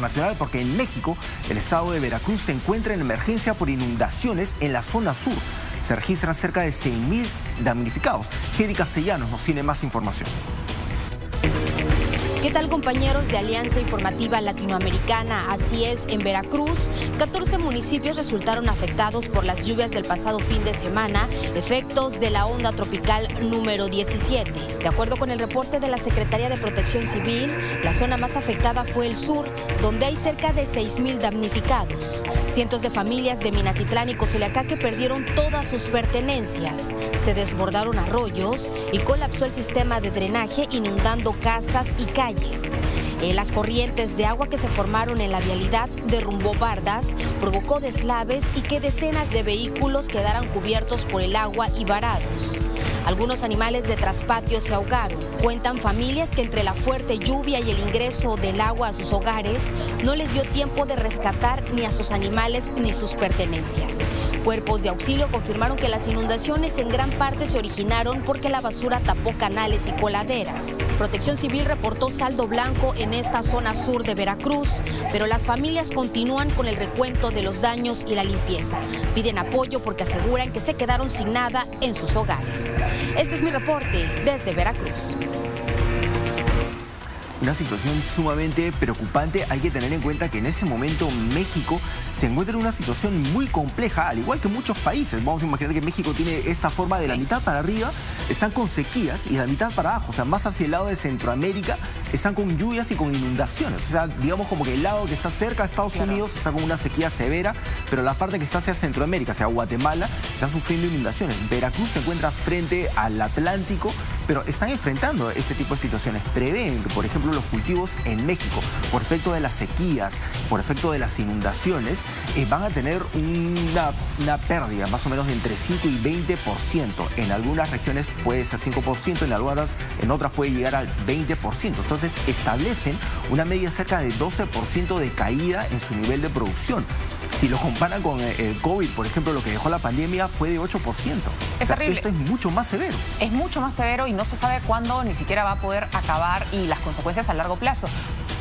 Nacional, porque en México el estado de Veracruz se encuentra en emergencia por inundaciones en la zona sur. Se registran cerca de 6.000 damnificados. Hedy Castellanos nos tiene más información. ¿Qué tal, compañeros de Alianza Informativa Latinoamericana? Así es, en Veracruz, 14 municipios resultaron afectados por las lluvias del pasado fin de semana, efectos de la onda tropical número 17. De acuerdo con el reporte de la Secretaría de Protección Civil, la zona más afectada fue el sur, donde hay cerca de 6.000 damnificados. Cientos de familias de Minatitlán y Cozoleacaque perdieron todas sus pertenencias. Se desbordaron arroyos y colapsó el sistema de drenaje, inundando casas y calles. Las corrientes de agua que se formaron en la vialidad derrumbó bardas, provocó deslaves y que decenas de vehículos quedaran cubiertos por el agua y varados. Algunos animales de traspatio se ahogaron. Cuentan familias que entre la fuerte lluvia y el ingreso del agua a sus hogares no les dio tiempo de rescatar ni a sus animales ni sus pertenencias. Cuerpos de auxilio confirmaron que las inundaciones en gran parte se originaron porque la basura tapó canales y coladeras. Protección Civil reportó saldo blanco en esta zona sur de Veracruz, pero las familias continúan con el recuento de los daños y la limpieza. Piden apoyo porque aseguran que se quedaron sin nada en sus hogares. Este es mi reporte desde Veracruz. Una situación sumamente preocupante. Hay que tener en cuenta que en ese momento México se encuentra en una situación muy compleja, al igual que muchos países. Vamos a imaginar que México tiene esta forma de la mitad para arriba, están con sequías, y la mitad para abajo, o sea, más hacia el lado de Centroamérica, están con lluvias y con inundaciones. O sea, digamos como que el lado que está cerca de Estados Unidos está con una sequía severa, pero la parte que está hacia Centroamérica, hacia Guatemala, está sufriendo inundaciones. Veracruz se encuentra frente al Atlántico, pero están enfrentando este tipo de situaciones. Prevén que, por ejemplo, los cultivos en México, por efecto de las sequías, por efecto de las inundaciones, van a tener una pérdida más o menos de entre 5 y 20%. En algunas regiones puede ser 5%, en otras puede llegar al 20%. Entonces establecen una media cerca de 12% de caída en su nivel de producción. Si lo comparan con el COVID, por ejemplo, lo que dejó la pandemia fue de 8%. Es terrible. Esto es mucho más severo. Es mucho más severo y no se sabe cuándo ni siquiera va a poder acabar y las consecuencias a largo plazo.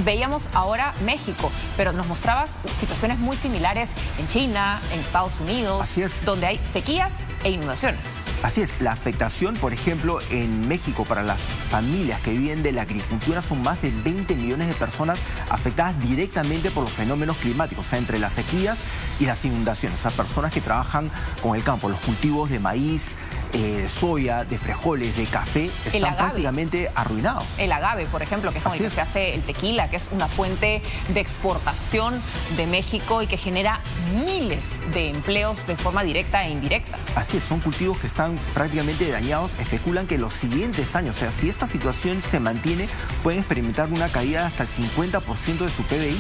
Veíamos ahora México, pero nos mostrabas situaciones muy similares en China, en Estados Unidos, Así es. donde hay sequías e inundaciones. Así es, la afectación, por ejemplo, en México para las familias que viven de la agricultura son más de 20 millones de personas afectadas directamente por los fenómenos climáticos, o sea, entre las sequías y las inundaciones. O sea, personas que trabajan con el campo, los cultivos de maíz, de soya, de frijoles, de café, están prácticamente arruinados. El agave, por ejemplo, que es con el que se hace el tequila, que es una fuente de exportación de México y que genera miles de empleos de forma directa e indirecta. Así es, son cultivos que están prácticamente dañados. Especulan que los siguientes años, o sea, si esta situación se mantiene, pueden experimentar una caída hasta el 50% de su PBI.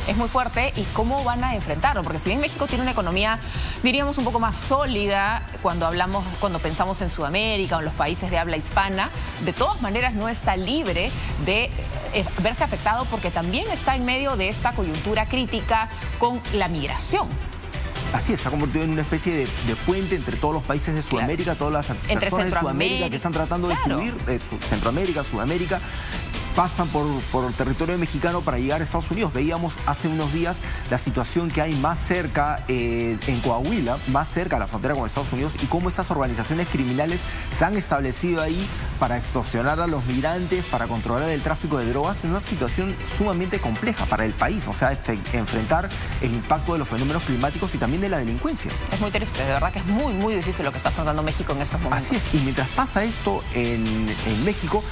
Es muy fuerte. ¿Y cómo van a enfrentarlo? Porque si bien México tiene una economía, diríamos, un poco más sólida cuando pensamos en Sudamérica o en los países de habla hispana, de todas maneras no está libre de verse afectado porque también está en medio de esta coyuntura crítica con la migración. Así es, se ha convertido en una especie de puente entre todos los países de Sudamérica, todas las personas de Sudamérica que están tratando de subir, Centroamérica, Sudamérica, pasan por territorio mexicano para llegar a Estados Unidos. Veíamos hace unos días la situación que hay más cerca en Coahuila, más cerca a la frontera con Estados Unidos, y cómo estas organizaciones criminales se han establecido ahí para extorsionar a los migrantes, para controlar el tráfico de drogas, en una situación sumamente compleja para el país. O sea, enfrentar el impacto de los fenómenos climáticos y también de la delincuencia. Es muy triste, de verdad que es muy, muy difícil lo que está afrontando México en estos momentos. Así es, y mientras pasa esto en México,